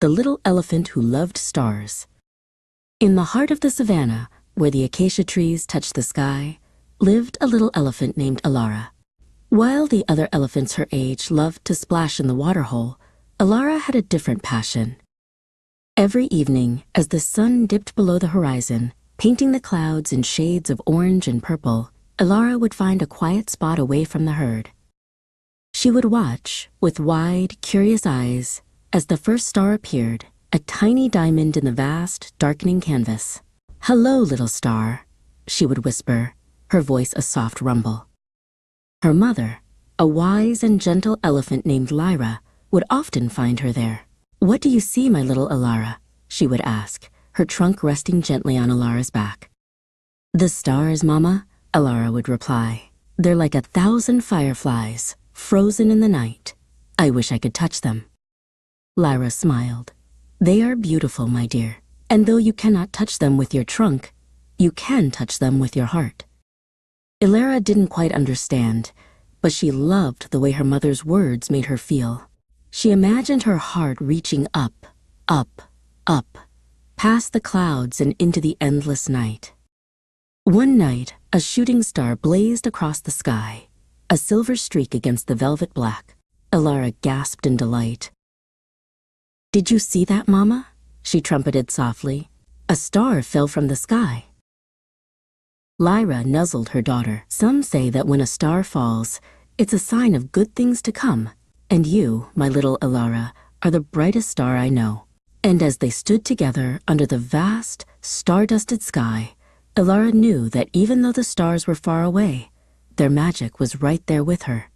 the little elephant who loved stars. In the heart of the savanna, where the acacia trees touched the sky, lived a little elephant named Elara. While the other elephants her age loved to splash in the waterhole, Elara had a different passion. Every evening, as the sun dipped below the horizon, painting the clouds in shades of orange and purple, Elara would find a quiet spot away from the herd. She would watch, with wide, curious eyes, as the first star appeared, a tiny diamond in the vast, darkening canvas. "Hello, little star," she would whisper, her voice a soft rumble. Her mother, a wise and gentle elephant named Lyra, would often find her there. "What do you see, my little Elara?" she would ask, her trunk resting gently on Elara's back. "The stars, Mama," Elara would reply. "They're like 1,000 fireflies, frozen in the night. I wish I could touch them." Lyra smiled. "They are beautiful, my dear, and though you cannot touch them with your trunk, you can touch them with your heart." Elara didn't quite understand, but she loved the way her mother's words made her feel. She imagined her heart reaching up, up, up, past the clouds and into the endless night. One night, a shooting star blazed across the sky, a silver streak against the velvet black. Elara gasped in delight. "Did you see that, Mama?" she trumpeted softly. "A star fell from the sky." Lyra nuzzled her daughter. "Some say that when a star falls, it's a sign of good things to come, and you, my little Elara, are the brightest star I know." And as they stood together under the vast, star-dusted sky, Elara knew that even though the stars were far away, their magic was right there with her.